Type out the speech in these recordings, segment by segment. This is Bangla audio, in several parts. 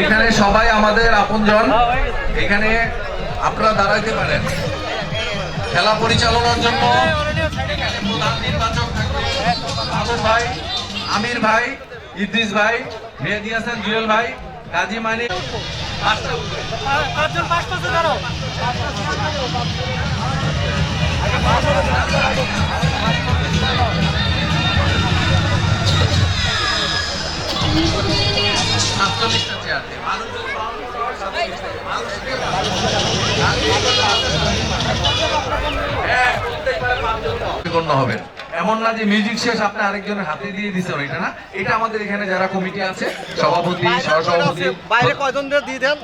এখানে সবাই আমাদের আপনজন। এখানে আপনারা দাঁড়াইতে পারেন। খেলা পরিচালনার জন্য প্রধান নির্বাচক থাকবে ভাই, আমির ভাই, ইদ্রিস ভাই, মেহেদী হাসান জুয়েল ভাই, গাজী মানিক। হবেন এমন না যে মিউজিক শেষ আপনি আরেকজনের হাতে দিয়ে দিচ্ছেন, এটা না। এটা আমাদের এখানে যারা কমিটি আছে, সভাপতি, সহসভাপতি, বাইরে কয়জন দিয়ে দেন।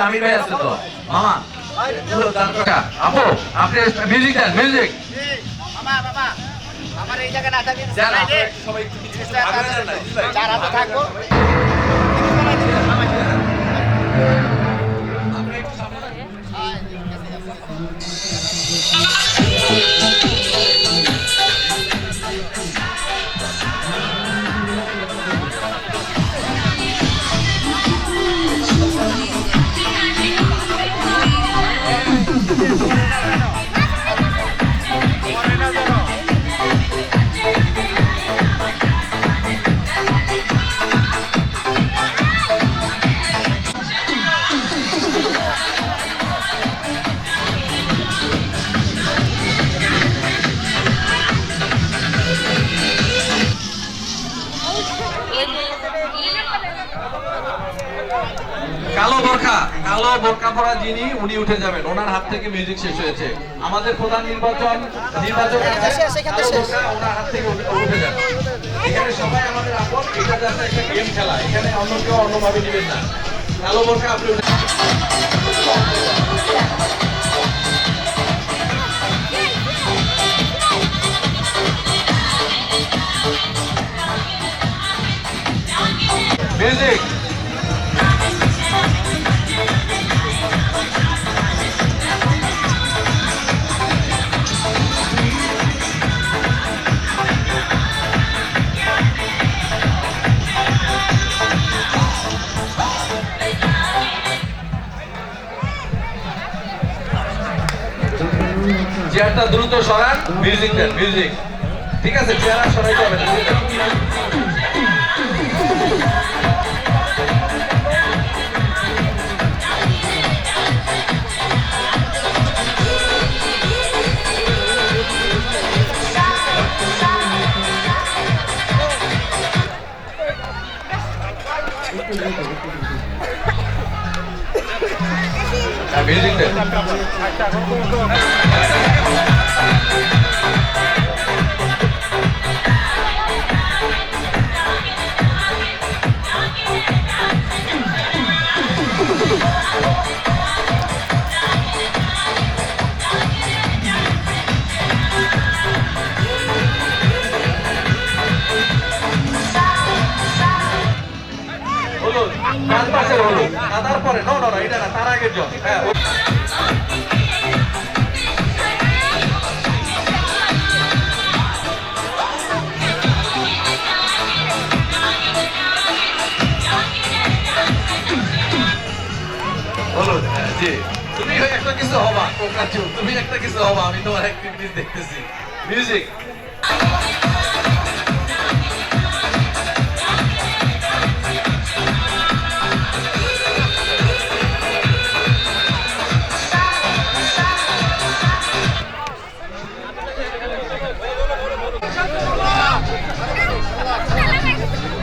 আমির ভাই আছে তো মামা, আপু আপনি মিউজিক দেন, মিউজিক। আমার এই জায়গা না থাকবো। কালো বোরকা পরা যিনি, উনি উঠে যাবেন, ওনার হাত থেকে মিউজিক শেষ হয়েছে। আমাদের প্রধান নির্বাচক ওনার হাত থেকে উঠে যাবে। এখানে সবাই আমাদের আপন। এটা যাচ্ছে একটা গেম খেলা, এখানে অন্য কেউ অন্যভাবে নেবেন না। কালো বোরকা আপনি মিউজিক। চেয়ারটা দ্রুত সরান, মিউজিক দেন, মিউজিক। ঠিক আছে, চেয়ার আর সরাইতে হবে না। মিউজিক দেন। ডান পাশের হলুদ, তারপরে নো নো এটা না, তার আগের জন। হ্যাঁ, হলুদ। হ্যাঁ জি, তুমি একটা কিছু হবা, তুমি একটা কিছু হবা, আমি তোমার অ্যাক্টিভিটিস দেখতেছি। মিউজিক।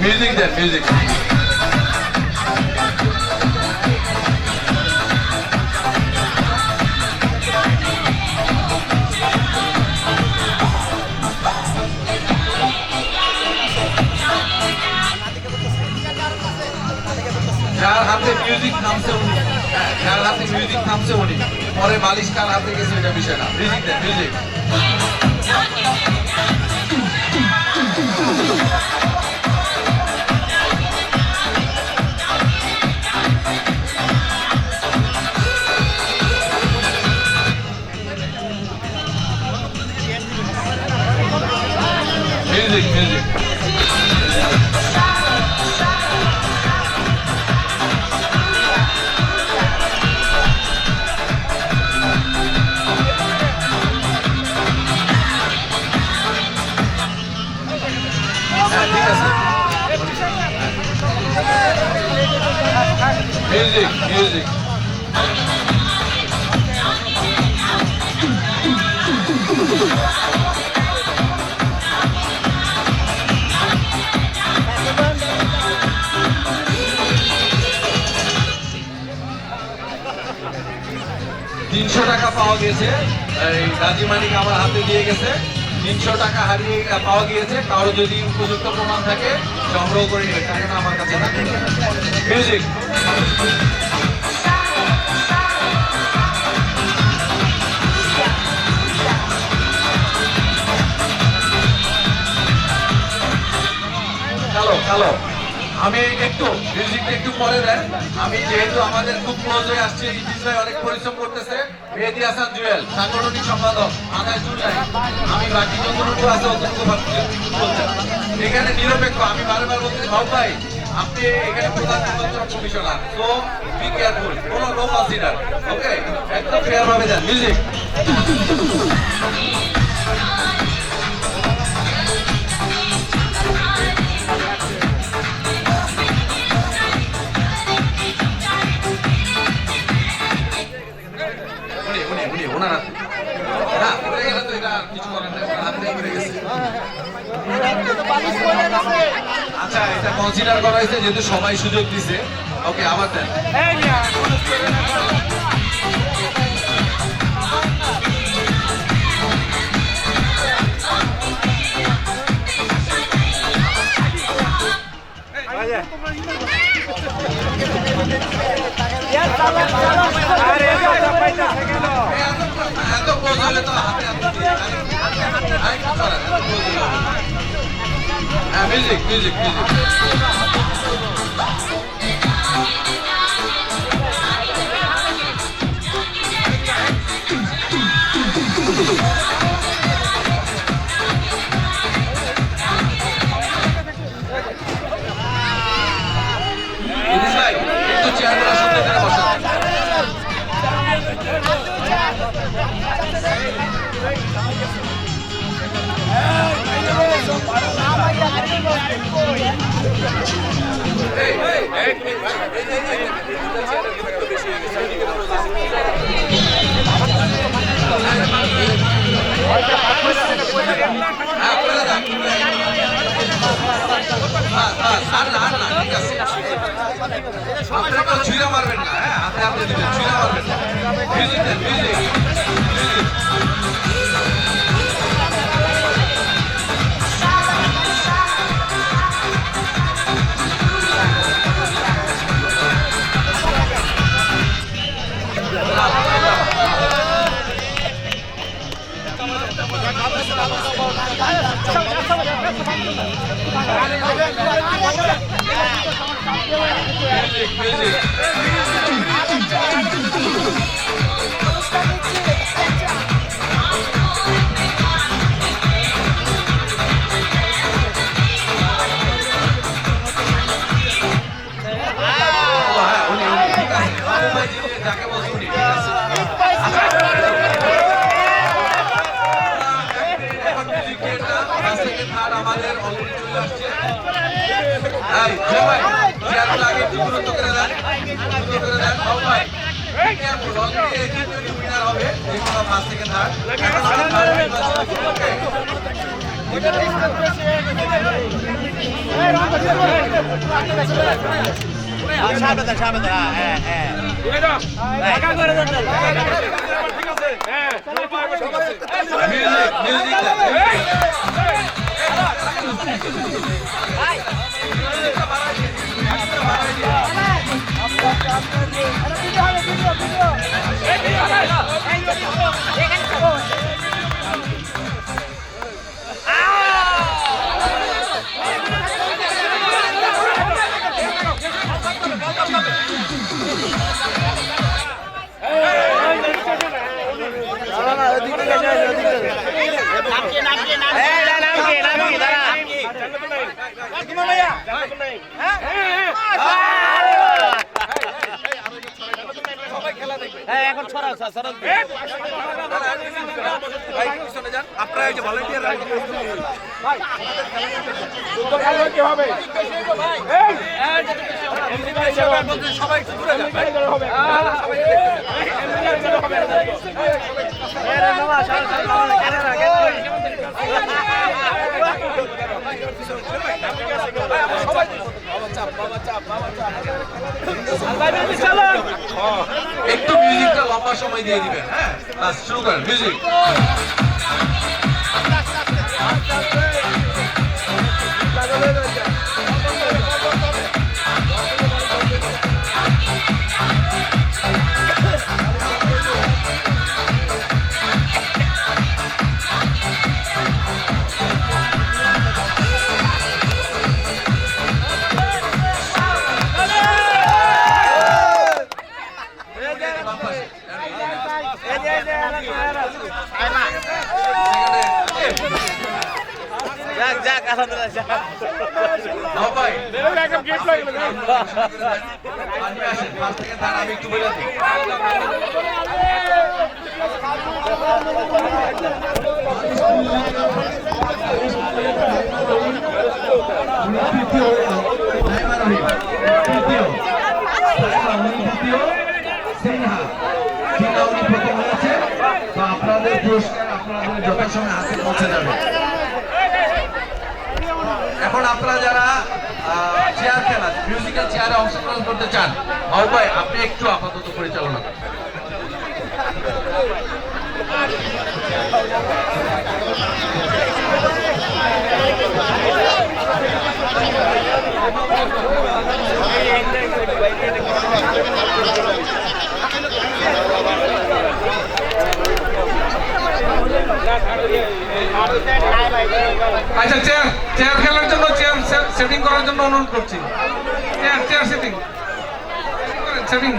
মিউজিক দেন, মিউজিক। যার হাতে মিউজিক থামছে উনি, যার হাতে মিউজিক থামছে উনি, পরে বালিশ কার হাতে গেছে এটা বিষয় না। মিউজিক দেন, music. Music, music. Music music টাকা পাওয়া গেছে। এই গাজী মানিক আমার হাতে দিয়ে গেছে। 300 টাকা হারিয়ে পাওয়া গিয়েছে। কারো যদি উপযুক্ত প্রমাণ থাকে সংগ্রহ করে নিয়ে টাকাটা আমার কাছে থাকে। মিউজিক কালো কালো আমি একটু মিউজিকটা একটু পরে দেন। আমি যেহেতু আমাদের খুব ক্লোজ হয়ে আসছে, ইতিস ভাই অনেক পরিশ্রম করতেছে। মেহেদী হাসান জুয়েল সাংগঠনিক সম্পাদক, মাথায় চুল নাই। আমি বাকি যতটুকু আছে অতটুকু বলছেন। এখানে নিরপেক্ষ, আমি বারবার বলছি ভাব ভাই আপনি এখানে প্রধান নির্বাচন কমিশনার, তো বি কেয়ারফুল, কোনো নো কনসিডার। ওকে, একদম ফেয়ার ভাবে যান। মিউজিক আচ্ছা, এটা কনসিডার করা হয়েছে যেহেতু সবাই সুযোগ দিছে। ওকে, আবার দেন। এত ক্লোজ হলে তো হাতে হ্যাঁ, মিউজিক মিউজিক মিউজিক একটু চেয়ারগুলো সুন্দর করে বসান। আপনারা ছুঁড়া মারবেন না, হ্যাঁ হাতে হাতে দিবেন, ছুঁড়া মারবেন না। মিউজিক দেন, মিউজিক যাকে বলছি উনি ঠিক আছে। এখন মিউজিকেরটা ফার্স্ট সেকেন্ড থার্ড আমাদের অলরেডি চলে আসছে। এই ভাই চেয়ারগুলো আগে একটু দূরত্ব করে দেন, দূরত্ব করে দেন। ভাই ভাই কেয়ারফুল, অলরেডি এই তিনজনই উইনার হবে, যে কোনো ফার্স্ট সেকেন্ড থার্ড। এখন আমরা থার্ড নির্বাচন করব। ওকে, সামনে হ্যাঁ হ্যাঁ মিউজিক এখন ছড়াও ছড়াও আপনারা এই যে ভলান্টিয়ার কি হবে সবাই একটু দূরে যান একটু মিউজিকটা লম্বা সময় দিয়ে দিবেন। হ্যাঁ, শুরু করেন মিউজিক। যাক আলহামদুলিল্লাহ যাক ভাই একদম গেট লাগে পাঁচ থেকে তার আমি একটু বলে দিই। আপনাদের পুরস্কার আপনাদের যথাসময়ে হাতে পৌঁছে যাবে। এখন আপনারা যারা চেয়ার খেলা মিউজিক্যাল চেয়ারে অংশগ্রহণ করতে চান, ভাই আপনি একটু আপাতত পরিচালনা করেন। আচ্ছা চেয়ার খেলার জন্য চেয়ার সেটিং করার জন্য অনুরোধ করছি। চেয়ার সেটিং সেটিং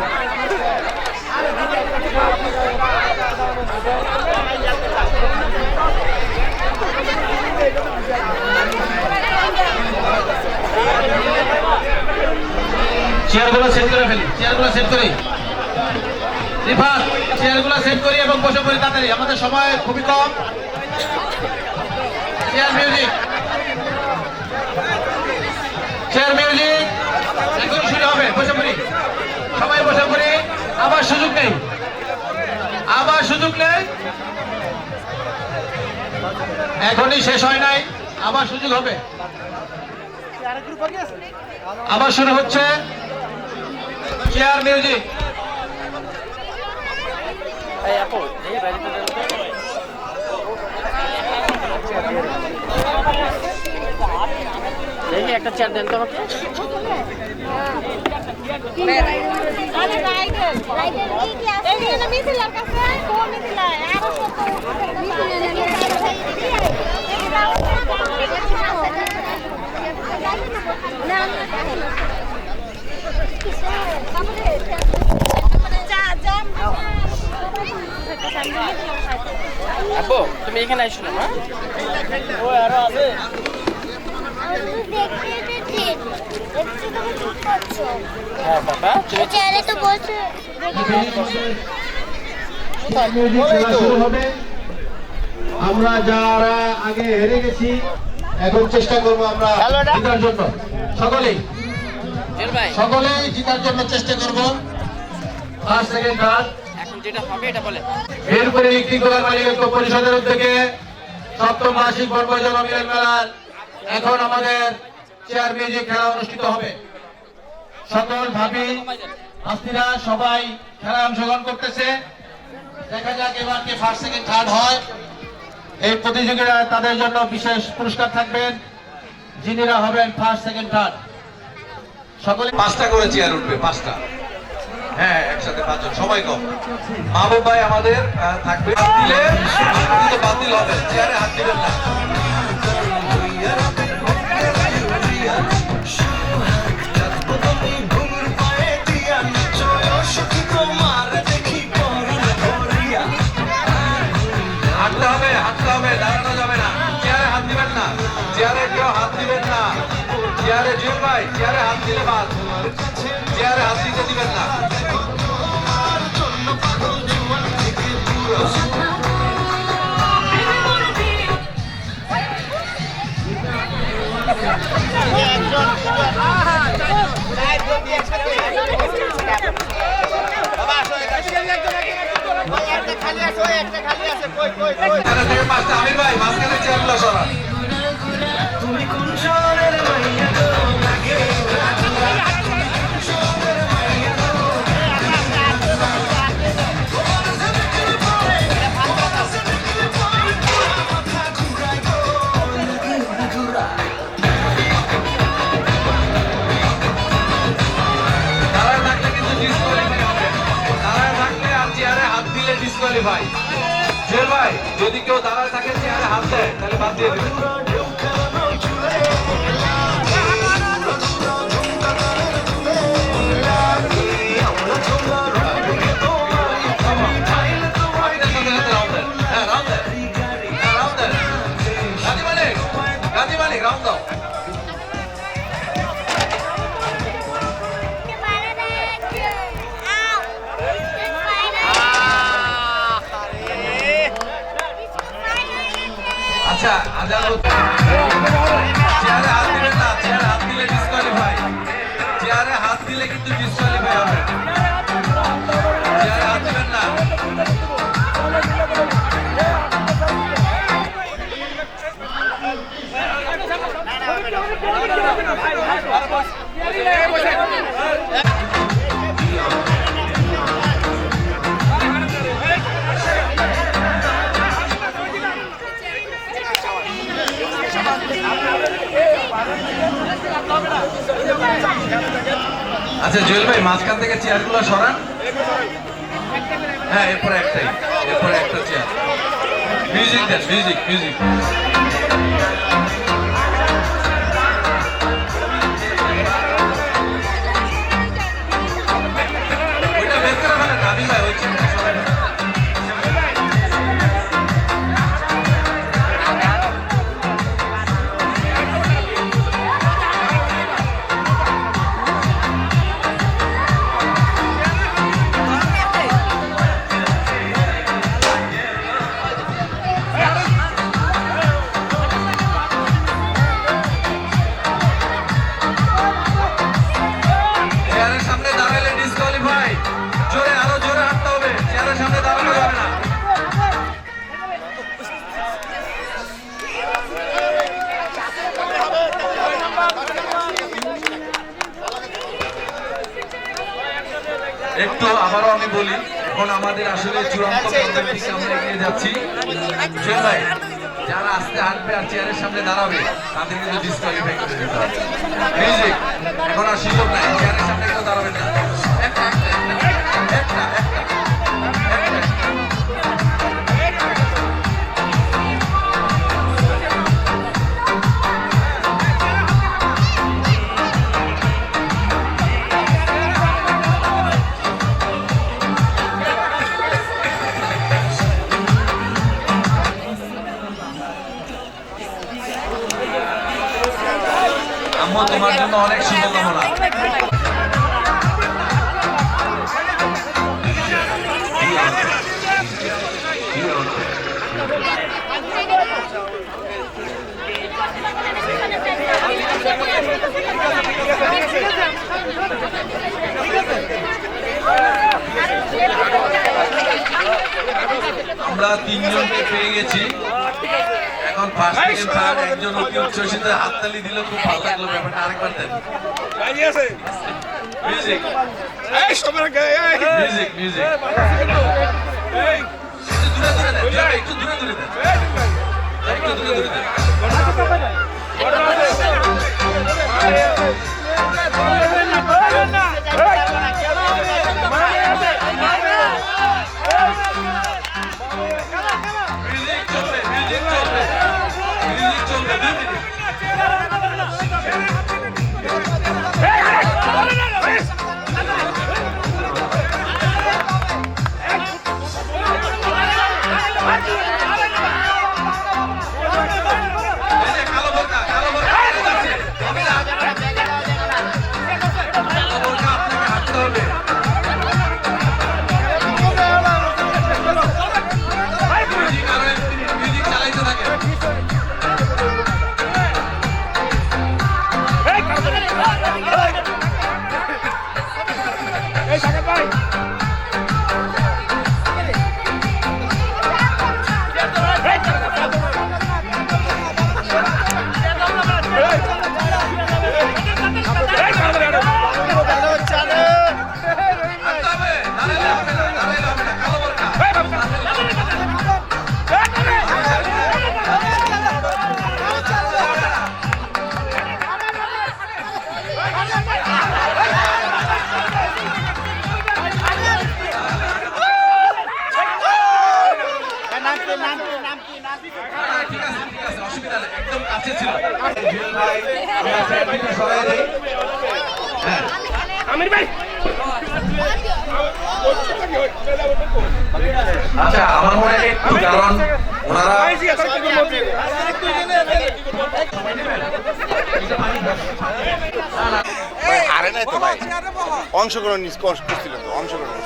চেয়ারগুলো সেট করে ফেলি, চেয়ারগুলো সেট করি। রিফাত চেয়ারগুলো সেট করি এবং বসে পড়ি তাড়াতাড়ি, আমাদের সময় খুবই কম। চেয়ার মিউজিক, চেয়ার মিউজিক এখন শুরু হবে। বসে পড়ি, সবাই বসে পড়ি। আবার সুযোগ নেই, আবার সুযোগ নেই, এখনই শেষ হয় নাই, আবার সুযোগ হবে। আবার শুরু হচ্ছে চেয়ার মিউজিক। একটা চেয়ার দেন তো আমাকে। আপু তুমি এখানে আইসো না? ও আরো আছে। হ্যাঁ বাবা চেয়ারে তো বসে আমরা যারা আগে হেরে গেছি এখন চেষ্টা করবো আমরা জিতার জন্য। সকলেই জিতার জন্য চেষ্টা করবো। ফার্স্ট সেকেন্ড থার্ড এখন যেটা হবে এটা বলে। এরপরে ইক্তিকলার মালিকত্ব পরিষদের উদ্যোগে সপ্তম মাসিক বনভোজন মিলন মেলার এখন আমাদের চেয়ার মিউজিক খেলা অনুষ্ঠিত হবে। সকল ভাবি হাস্তিরা সবাই খেলায় অংশগ্রহণ করতেছে। দেখা যাক এবার কে ফার্স্ট সেকেন্ড থার্ড হয়। এই প্রতিযোগিতায় তাদের জন্য বিশেষ পুরস্কার থাকবেন, যিনিরা হবেন ফার্স্ট সেকেন্ড থার্ড। সকলে 5টা করে চেয়ার উঠবে, 5টা। হ্যাঁ একসাথে 5 জন, সবাই কম। মাহবুব ভাই আমাদের থাকবে। দিলে বাতিল হবে, চেয়ারে হাত দিবেন না। হাঁটতে হবে, দাঁড়ানো যাবে না। চেয়ারে হাত দিবেন না, চেয়ারে কেউ হাত দিবেন না। চেয়ারে জুয়েল ভাই, চেয়ারে হাত দিলে বাদ, চেয়ারে হাত দিতে দিবেন না। একজন এখানে থেকে পাঁচটা আমির ভাই মাঝখানে চেয়ারগুলো সরান। দাঁড়ায় থাকলে কিন্তু ডিসকোয়ালিফাই হবে। দাঁড়ায় থাকলে আর চেয়ারে হাত দিলে ডিসকোয়ালিফাই। জুয়েল ভাই যদি কেউ দাঁড়ায় থাকে চেয়ারে হাত দেয় তাহলে বাদ দিয়ে দেবেন। গাজী মালিক রাউন্ড দাও। আচ্ছা আজাদ চেয়ারে হাত দিবেন না, চেয়ারে হাত দিলে ডিসকোয়ালিফাই। চেয়ারে হাত দিলে কিন্তু ডিসকোয়ালিফাই হবে। চেয়ারে হাত দিবেন না। আচ্ছা জুয়েল ভাই মাঝখান থেকে চেয়ারগুলো সরান। হ্যাঁ এরপরে একটাই, এরপরে একটা চেয়ার। মিউজিক দেন, মিউজিক মিউজিক। ওইটা বের করে ফেলেন আমির ভাই, ওই চেয়ারটা সরান। চেয়ারের সামনে দাঁড়ালে ডিসকোয়ালিফাই। জোরে আরো জোরে হাঁটতে হবে, চেয়ারের সামনে দাঁড়ানো যাবে না। একটু আবারও আমি বলি, এখন আমাদের আসলে চূড়ান্ত পর্বের দিকে আমরা এগিয়ে যাচ্ছি। জুয়েল ভাই যারা আস্তে হাঁটবে আর চেয়ারের সামনে দাঁড়াবে তাদের কিন্তু ডিসকোয়ালিফাই করে দিতে হবে। মিউজিক এখন আর সুযোগ নাই, চেয়ারের সামনে কেউ দাঁড়াবেন না। একটা একটা একটা একটা আম্মু তোমার জন্য অনেক শুভকামনা। আমরা তিনজনকে পেয়ে গেছি। এখন ফার্স্ট সেকেন্ড থার্ড একজন অতি উচ্ছ্বসিত হাততালি দিল, খুব ভালো লাগলো ব্যাপারটা। আরেকবার দেন মিউজিক মিউজিক মিউজিক। একটু দূরে দূরে দেন, একটু দূরে দূরে দেন। মিউজিক চলবে, মিউজিক চলবে, মিউজিক চলবে। 2 মিনিট। কালো বোরকা, কালো বোরকা যাচ্ছে। আচ্ছা আমার মনে হয় একটু কারণ ওনারা হারে নাই তো ভাই অংশগ্রহণ করছিল তো অংশগ্রহণ